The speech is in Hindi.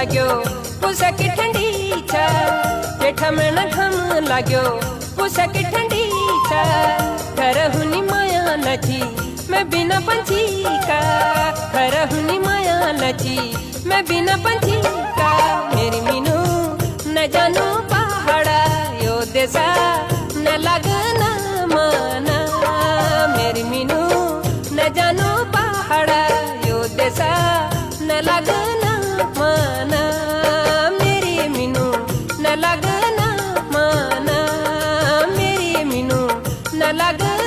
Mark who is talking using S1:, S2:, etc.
S1: लाग्यो पुसक ठंडी छा जेठा में न घम लाग्यो पुसक ठंडी छा घर हुनी माया नची मैं बिना पंछी का घर हुनी माया नची मैं बिना पंछी का मेरी मीनू न जानू पहाड़ा यो देसा न लगना माना मेरी मीनू न जानू पहाड़ा यो देसा न लगना माना मेरी मीनू न लगना माना मेरी मीनू न लगना